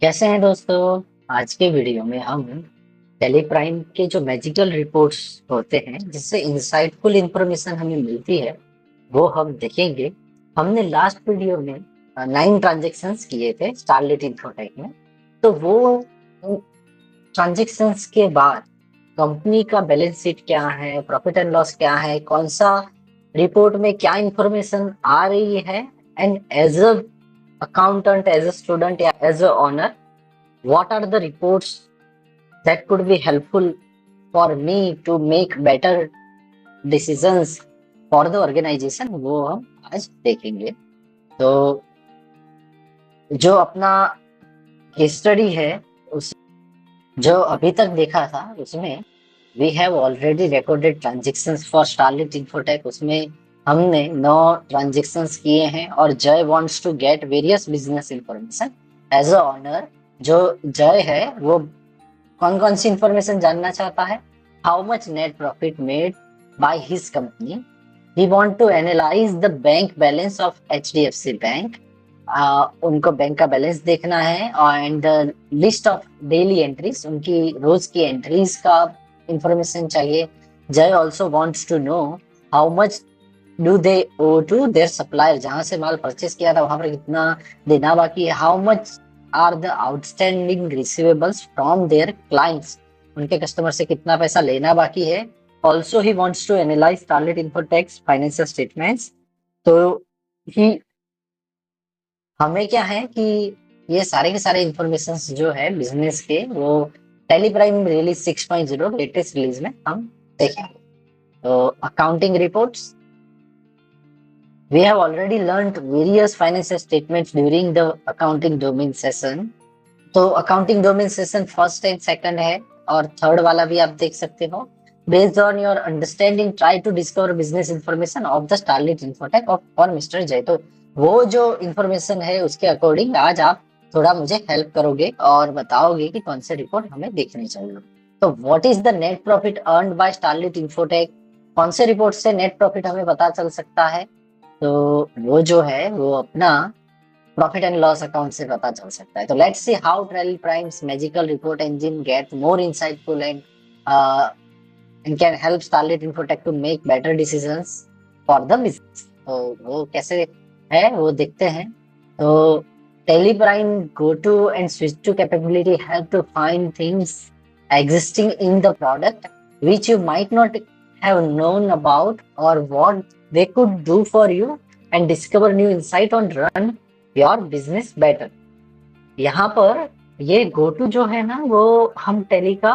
कैसे हैं दोस्तों। आज के वीडियो में हम टेलीप्राइम के जो मैजिकल रिपोर्ट्स होते हैं जिससे इंसाइटफुल इंफॉर्मेशन हमें मिलती है वो हम देखेंगे। हमने लास्ट वीडियो में 9 ट्रांजेक्शन्स किए थे स्टारलिट इंफोटेक में। तो वो ट्रांजेक्शन्स के बाद कंपनी का बैलेंस शीट क्या है, प्रॉफिट एंड लॉस क्या है, कौन सा रिपोर्ट में क्या इंफॉर्मेशन आ रही है, and as a accountant, as a student या as a owner, what are the reports that could be helpful for me to make better decisions for the organization, वो हम आज देखेंगे। तो जो अपना केस स्टडी है उस जो अभी तक देखा था उसमें we have already recorded transactions for Starlit Infotech. उसमें हमने 9 ट्रांजेक्शन्स किए हैं और Jay wants to get various business information as a owner. जो जय है वो कौन कौन सी इंफॉर्मेशन जानना चाहता है? How much net profit made by his company, he want to analyse the bank balance of HDFC bank. उनको बैंक का बैलेंस देखना है and list of daily entries, उनकी रोज की एंट्रीज का इंफॉर्मेशन चाहिए। Jay also wants to know how much do they owe to their supplier, जहां से माल परचेस किया था वहां पर कितना देना बाकी है। How much are the outstanding receivables from their clients, उनके कस्टमर से कितना पैसा लेना बाकी है। Also he wants to analyse Starlit Infotech's financial statements. तो ही हमें क्या है कि ये सारे के सारे इंफॉर्मेशन जो है बिजनेस के वो टेलीप्राइम रिलीज 6.0 लेटेस्ट रिलीज में हम देखेंगे। तो accounting reports, we have already learned various financial statements during the accounting domain session। तो accounting domain session first and second है और थर्ड वाला भी आप देख सकते हो। Based on your understanding try to discover business information of the Starlit Infotech of for mister Jay. तो वो जो इंफॉर्मेशन है उसके अकॉर्डिंग आज आप थोड़ा मुझे हेल्प करोगे और बताओगे कि कौन से रिपोर्ट हमें देखनी चाहिए। तो what is the net profit earned by Starlit Infotech, कौन से रिपोर्ट से नेट प्रॉफिट हमें पता चल सकता है? तो वो जो है वो अपना प्रॉफिट एंड लॉस अकाउंट से पता चल सकता है। तो let's see how TallyPrime's magical report engine get more insightful and can help Starlit Infotech to make better decisions for the business. तो वो कैसे है वो देखते हैं। तो TallyPrime go to and switch to capability help to find things existing in the product which you might not have known about or what they could do for you and discover new insight on run your business better. यहाँ पर ये go to जो है ना वो हम tele का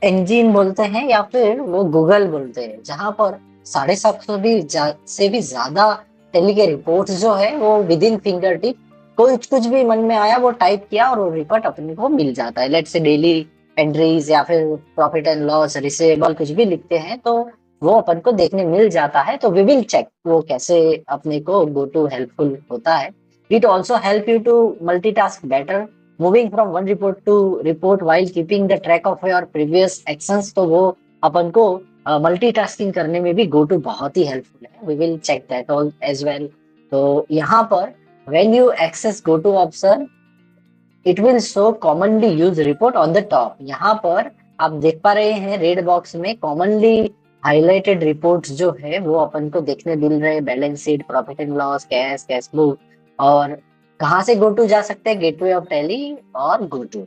engine बोलते हैं या फिर वो गूगल बोलते हैं, जहाँ पर 750 से भी ज्यादा टेली के रिपोर्ट जो है वो विद इन फिंगर टिप कुछ भी मन में आया वो टाइप किया और वो रिपोर्ट अपने को मिल जाता है। लेट से डेली एंट्रीज या फिर प्रॉफिट एंड लॉस, रिसीवेबल कुछ भी लिखते हैं तो वो अपन को देखने मिल जाता है। तो वी विल चेक वो कैसे अपने को गो टू हेल्पफुल होता है। It also help you to multitask better, moving from one report to report while keeping the track of your previous actions. तो वो अपन को मल्टीटास्किंग करने में भी गो टू बहुत ही हेल्पफुल है। We will check that all as well. तो यहाँ पर when you access go to option it will show commonly use report on the top. यहाँ पर आप देख पा रहे हैं रेड बॉक्स में कॉमनली हाईलाइटेड रिपोर्ट्स जो है वो अपन को देखने मिल रहे हैं। Balance sheet, profit and loss, cash, cash book. और कहाँ से गो टू जा सकते हैं? गेटवे ऑफ टैली और गो टू।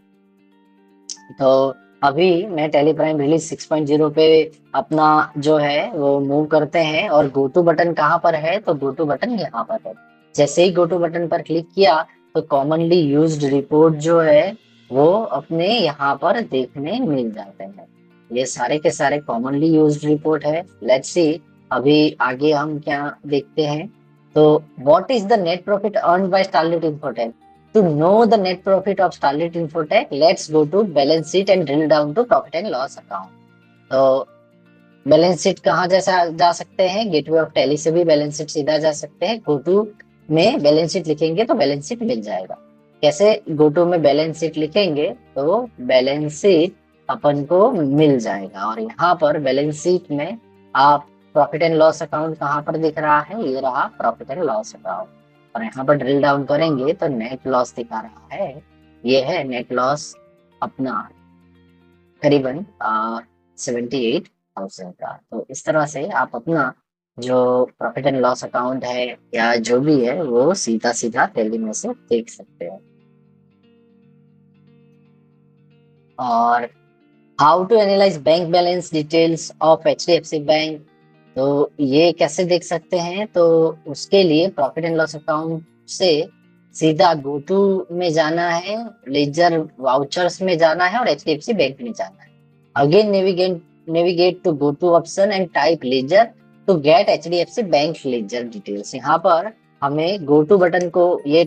तो अभी मैं टेली प्राइम रिलीज 6.0 पे अपना जो है वो मूव करते हैं और गो टू बटन कहाँ पर है? तो गो टू बटन यहाँ पर है। जैसे ही गो टू बटन पर क्लिक किया तो कॉमनली यूज्ड रिपोर्ट जो है वो अपने यहाँ पर देखने मिल जाते हैं। ये सारे के सारे कॉमनली यूज्ड रिपोर्ट है। लेट्स सी अभी आगे हम क्या देखते हैं। तो what is the net profit earned by Starlit Infotech? To know the net profit of Starlit Infotech, let's go to balance sheet and drill down to profit and loss account। तो balance sheet कहाँ जैसा जा सकते हैं? Gateway of tally से भी balance sheet सीधा जा सकते हैं। गो टू में बैलेंस शीट लिखेंगे तो बैलेंस शीट मिल जाएगा। कैसे? गो टू में बैलेंस शीट लिखेंगे तो बैलेंस शीट अपन को मिल जाएगा। और यहाँ पर बैलेंस शीट में आप प्रॉफिट एंड लॉस अकाउंट कहाँ पर दिख रहा है? ये रहा प्रॉफिट एंड लॉस अकाउंट। और यहाँ पर ड्रिल डाउन करेंगे तो नेट लॉस दिखा रहा है ये है नेट लॉस अपना करीबन 78,000 का। तो इस तरह से आप अपना जो प्रॉफिट एंड लॉस अकाउंट है या जो भी है वो सीधा सीधा टैली में से देख सकते हैं। और how to analyse bank balance details of HDFC bank, तो ये कैसे देख सकते हैं, तो उसके लिए प्रॉफिट एंड लॉस अकाउंट से सीधा गो टू में जाना है, लेजर वाउचर्स में जाना है और एचडीएफसी बैंक में जाना है। Again navigate to go to option and type ledger to get HDFC bank ledger details. यहाँ पर हमें गो टू बटन को, ये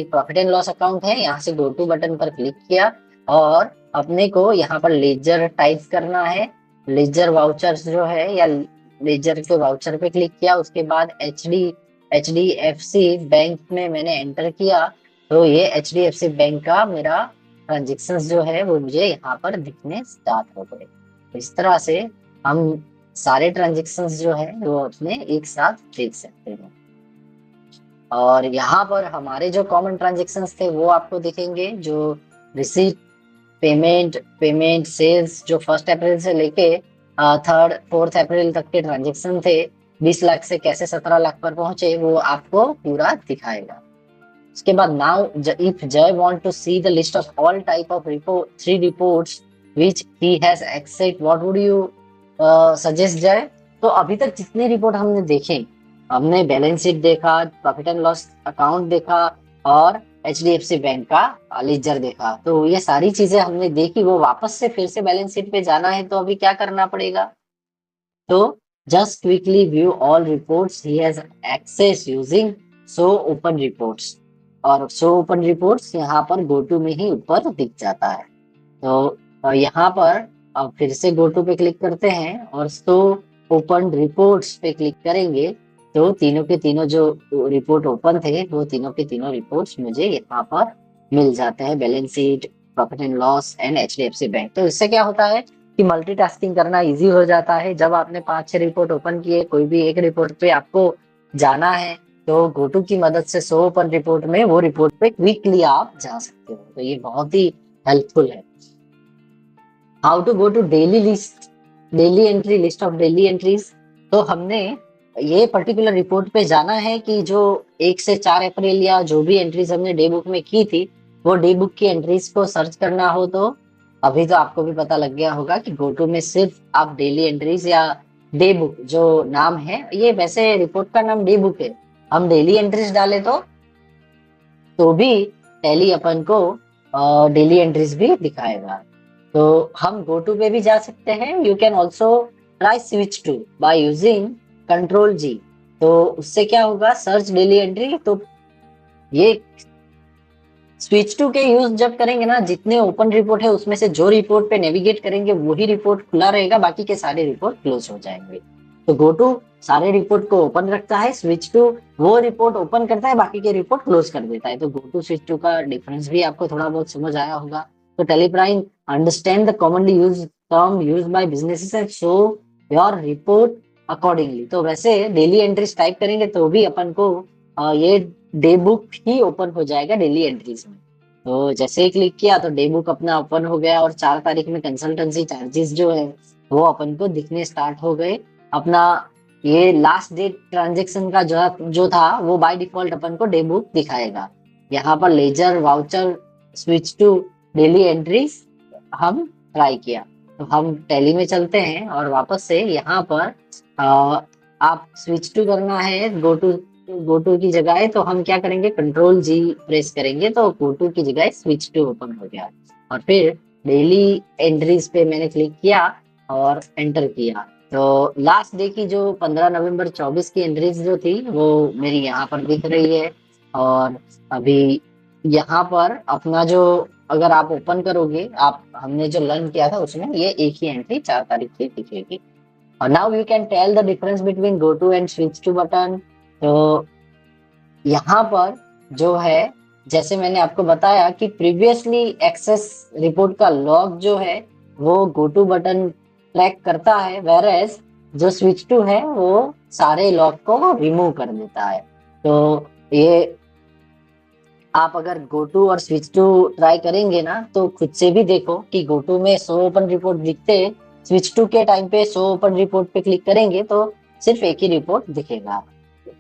प्रॉफिट एंड लॉस अकाउंट है, यहाँ से गो टू बटन पर क्लिक किया और अपने को यहाँ पर लेजर टाइप करना है। लेजर वाउचर्स जो है या लेजर के वाउचर पे क्लिक किया, उसके बाद एचडीएफसी बैंक में मैंने एंटर किया, तो ये एचडीएफसी बैंक का मेरा ट्रांजेक्शन्स जो है वो मुझे यहाँ पर दिखने स्टार्ट हो गए। इस तरह से हम सारे ट्रांजेक्शन्स जो है वो अपने एक साथ देख सकते हैं। और यहाँ पर हमारे जो कॉमन ट्रांजेक्शन्स थे वो आपको दिखेंगे, जो रिसीट, पेमेंट सेल्स, जो 1 अप्रैल से लेके 4 अप्रैल तक के ट्रांजेक्शन थे, 20 लाख से कैसे 17 लाख पर पहुंचे, वो आपको पूरा दिखाएगा। उसके बाद now if Jay want to see the list of all type of report 3 reports which he has access, what would you suggest Jay? तो अभी तक जितने रिपोर्ट हमने देखे, हमने बैलेंस शीट देखा, प्रॉफिट एंड लॉस अकाउंट देखा और एचडीएफसी बैंक का लेजर देखा, तो ये सारी चीजें हमने देखी। वो वापस से फिर से बैलेंस शीट पे जाना है, तो अभी क्या करना पड़ेगा? तो just quickly view all reports he has access using show open reports, और शो ओपन रिपोर्ट्स यहाँ पर गो टू में ही ऊपर दिख जाता है। तो यहाँ पर अब फिर से गो टू पे क्लिक करते हैं और शो ओपन रिपोर्ट्स पे क्लिक करेंगे, तो तीनों के तीनों जो रिपोर्ट ओपन थे वो तीनों के तीनों रिपोर्ट्स मुझे यहाँ पर मिल जाते हैं, balance sheet, profit and loss and HDFC bank. तो इससे क्या होता है कि मल्टीटास्किंग करना इजी हो जाता है। जब आपने 5-6 रिपोर्ट ओपन किए, कोई भी एक रिपोर्ट पे आपको जाना है, तो गोटू की मदद से शो ओपन रिपोर्ट में वो रिपोर्ट पे क्विकली आप जा सकते हो। तो ये बहुत ही हेल्पफुल है। How to go to daily list, daily entry, list of daily entries. तो हमने ये पर्टिकुलर रिपोर्ट पे जाना है कि जो 1 से 4 अप्रैल या जो भी एंट्रीज हमने डे बुक में की थी, वो डे बुक की एंट्रीज को सर्च करना हो, तो अभी तो आपको भी पता लग गया होगा कि गोटू में सिर्फ आप डेली एंट्रीज या डे बुक जो नाम है, ये वैसे रिपोर्ट का नाम डे बुक है, हम डेली एंट्रीज डाले तो भी टैली अपन को डेली एंट्रीज भी दिखाएगा। तो हम गो टू पे भी जा सकते हैं। You can also try switch to by using control G. तो उससे क्या होगा, सर्च डेली एंट्री, तो ये स्विच टू के यूज जब करेंगे ना, जितने ओपन रिपोर्ट है उसमें से जो रिपोर्ट पे नेविगेट करेंगे वही रिपोर्ट खुला रहेगा, बाकी के सारे रिपोर्ट क्लोज हो जाएंगे। तो गो टू सारे रिपोर्ट को ओपन रखता है, स्विच टू वो रिपोर्ट ओपन करता है, बाकी के रिपोर्ट क्लोज कर देता है। तो गो टू स्विच टू का डिफरेंस भी आपको थोड़ा बहुत समझ आया होगा। तो TallyPrime understand the commonly use term used by businesses and show your report accordingly. तो वैसे डेली एंट्रीज टाइप करेंगे तो भी अपन को ये डे बुक ही ओपन हो जाएगा डेली एंट्रीज में। तो जैसे ही क्लिक किया तो डे बुक अपना ओपन हो गया और 4 तारीख में कंसल्टेंसी चार्जेस जो है वो अपन को दिखने स्टार्ट हो गए। अपना ये लास्ट डेट ट्रांजेक्शन का जो था वो बाय डिफॉल्ट अपन को डे बुक दिखाएगा। यहाँ पर ledger voucher switch to daily entries हम ट्राई किया। तो हम टैली में चलते हैं और वापस से यहाँ पर आप स्विच टू करना है गो टू की जगह, तो हम क्या करेंगे, कंट्रोल जी प्रेस करेंगे, तो गो टू की जगह स्विच टू ओपन हो गया। और फिर डेली एंट्रीज पे मैंने क्लिक किया और एंटर किया। तो लास्ट डे की जो 15 नवंबर 24 की एंट्रीज जो थी वो मेरी यहाँ पर दिख रही है। और अभी यहाँ पर अपना जो, अगर आप ओपन करोगे, आप हमने जो लर्न किया था उसमें ये एक ही एंट्री 4 तारीख की दिखेगी। और now you can tell the difference between go to and switch to button. तो यहाँ पर जो है, जैसे मैंने आपको बताया कि प्रीवियसली एक्सेस रिपोर्ट का लॉग जो है वो गो टू बटन ट्रैक करता है, वेयरएज जो स्विच टू है वो सारे लॉग को रिमूव कर देता है। तो ये आप अगर गो टू और स्विच टू ट्राई करेंगे ना, तो खुद से भी देखो कि गो टू में 100 ओपन रिपोर्ट दिखते हैं, स्विच टू के टाइम पे 100 ओपन रिपोर्ट पे क्लिक करेंगे तो सिर्फ एक ही रिपोर्ट दिखेगा।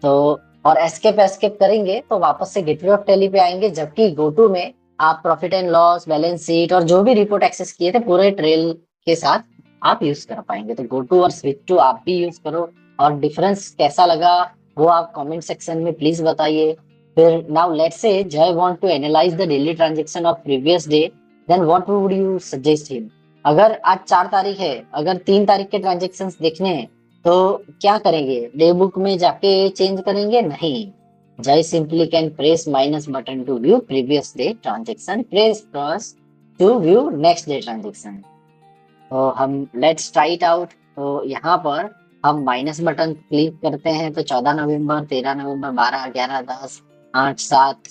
तो और एस्केप एस्केप करेंगे तो वापस से गेटवे ऑफ टैली पे आएंगे, जबकि गो टू में आप profit and loss, balance sheet और जो भी रिपोर्ट एक्सेस किए थे पूरे ट्रेल के साथ आप यूज कर पाएंगे। तो गो टू और स्विच टू आप भी यूज करो, और डिफरेंस कैसा लगा वो आप कमेंट सेक्शन में प्लीज बताइए। फिर now let's say Jay want to analyse the daily transaction of previous day, then what would you suggest him. अगर आज 4 तारीख है, अगर 3 तारीख के ट्रांजेक्शन्स देखने हैं तो क्या करेंगे, डे बुक में जाके चेंज करेंगे? नहीं, Jay simply can press minus button to view previous day transaction, press plus to view next day transaction. तो हम लेट्स ट्राई इट आउट। तो यहाँ पर हम माइनस बटन क्लिक करते हैं तो 14 नवंबर, 13 नवंबर, 12, 11, 10, 8, 7,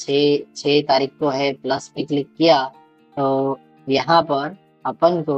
6 तारीख को है, प्लस पे क्लिक किया तो यहाँ पर अपन को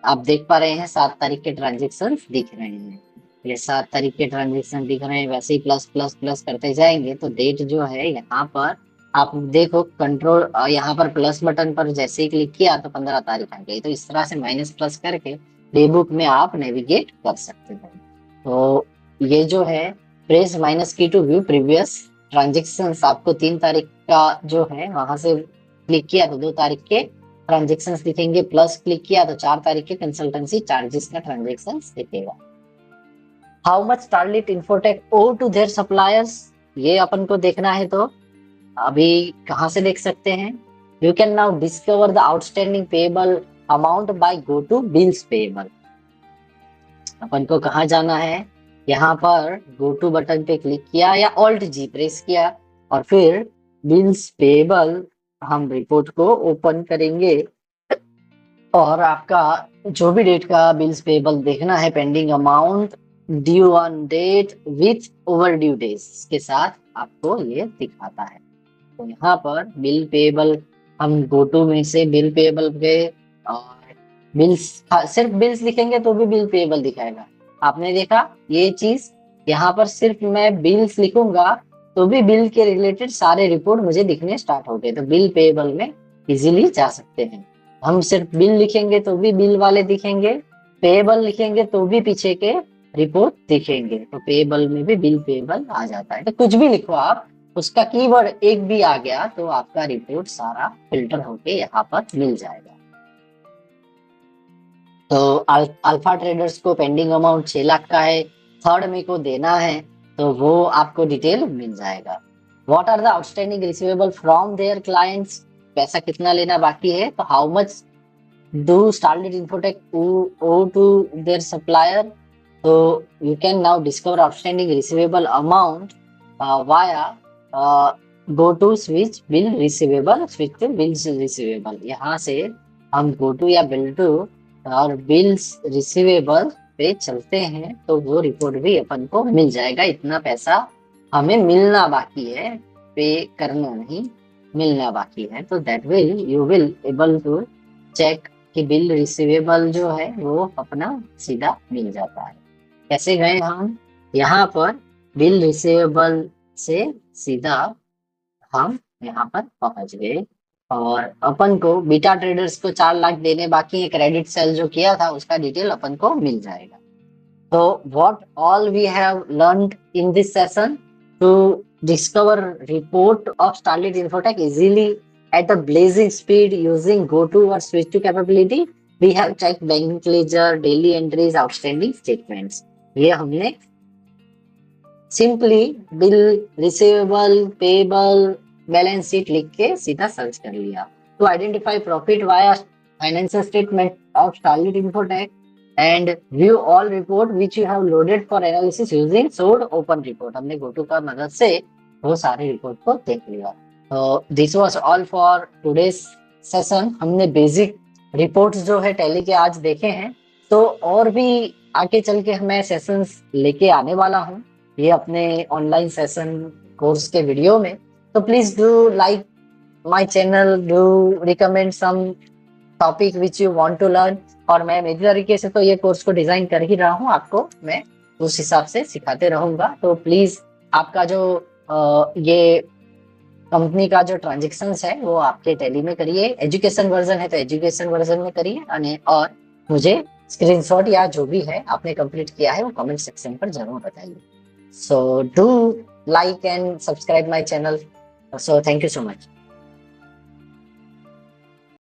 आप देख पा रहे हैं 7 तारीख के ट्रांजेक्शन दिख रहे हैं। ये 7 तारीख के ट्रांजेक्शन दिख रहे हैं, वैसे ही प्लस प्लस प्लस करते जाएंगे तो डेट जो है यहाँ पर आप देखो कंट्रोल, यहाँ पर प्लस बटन पर जैसे ही क्लिक किया तो 15 तारीख आ गई। तो इस तरह से माइनस प्लस करके डे बुक में आप नेविगेट कर सकते हैं। तो ये जो है प्रेस माइनस की टू व्यू प्रीवियस ट्रांजेक्शन, आपको 3 तारीख का जो है वहां से क्लिक किया तो 2 तारीख के ट्रांजेक्शन दिखेंगे, प्लस क्लिक किया तो 4 तारीख के कंसल्टेंसी चार्जेस का ट्रांजेक्शन दिखेगा। How much Starlit Infotech owe to their suppliers, ये अपन को देखना है तो अभी कहाँ से देख सकते हैं? You can now discover the outstanding payable amount by go to bills payable. अपन को कहाँ जाना है, यहाँ पर गो टू बटन पे क्लिक किया या ऑल्ट जी प्रेस किया और फिर बिल्स पेएबल हम रिपोर्ट को ओपन करेंगे और आपका जो भी डेट का बिल्स पेएबल देखना है, pending amount, due on date with overdue days के साथ आपको ये दिखाता है। तो यहाँ पर बिल पेएबल हम गो टू में से बिल पेएबल पे और बिल्स, सिर्फ बिल्स लिखेंगे तो भी बिल पेएबल दिखाएगा। आपने देखा ये चीज, यहाँ पर सिर्फ मैं बिल्स लिखूंगा तो भी बिल के रिलेटेड सारे रिपोर्ट मुझे दिखने स्टार्ट हो गए। तो बिल पेएबल में इजीली जा सकते हैं। हम सिर्फ बिल लिखेंगे तो भी बिल वाले दिखेंगे, पेएबल लिखेंगे तो भी पीछे के रिपोर्ट दिखेंगे। तो पेएबल में भी बिल पेएबल आ जाता है। तो कुछ भी लिखो आप, उसका कीवर्ड एक भी आ गया तो आपका रिपोर्ट सारा फिल्टर होके यहाँ पर मिल जाएगा। तो अल्फा ट्रेडर्स को पेंडिंग अमाउंट 6 लाख का है, 3 मई को देना है तो वो आपको डिटेल मिल जाएगा। What are the outstanding receivable from their clients, पैसा कितना लेना बाकी है, तो how much do starlit infotech owe to their supplier. तो you can now discover outstanding receivable amount via go to switch bill receivable, switch to bills receivable. यहाँ से हम गो टू या बिल टू और बिल्स रिसीवेबल पे चलते हैं तो वो रिपोर्ट भी अपन को मिल जाएगा। इतना पैसा हमें मिलना बाकी है, पे करना नहीं, मिलना बाकी है। तो that will you will able to check कि बिल रिसीवेबल जो है वो अपना सीधा मिल जाता है। कैसे गए हम, यहाँ पर बिल रिसीवेबल से सीधा हम यहाँ पर पहुंच गए और अपन को बीटा ट्रेडर्स को 4 लाख देने बाकी है, क्रेडिट सेल जो किया था उसका डिटेल अपन को मिल जाएगा। तो what all we have learned in this session, to discover report of Starlit Infotech easily at a blazing speed using go-to or switch-to capability, we have checked bank ledger, daily entries, outstanding statements. ये हमने simply bill, receivable, payable, balance sheet लिख के सीधा search कर लिया। To identify profit via financial statement of Starlit Infotech and view all report which you have loaded for analysis using show open report, हमने go-to का मदद से वो सारे रिपोर्ट को देख लिया। This was all for today's session. हमने बेसिक रिपोर्ट्स जो है टैली के आज देखे हैं, तो और भी आगे चल के मैं सेशंस लेके आने वाला हूँ ये अपने ऑनलाइन सेशन कोर्स के वीडियो में। तो please do like my channel, do recommend some topic which you want to learn. और मैं मेरी तरीके से तो ये कोर्स को डिजाइन कर ही रहा हूँ, आपको मैं उस हिसाब से सिखाते रहूंगा। तो प्लीज आपका जो ये कंपनी का जो ट्रांजेक्शन्स है वो आपके टैली में करिए, एजुकेशन वर्जन है तो एजुकेशन वर्जन में करिए, और मुझे स्क्रीनशॉट या जो भी है आपने कंप्लीट किया है वो कमेंट सेक्शन पर जरूर बताइए। So do like and subscribe my channel. So thank you so much.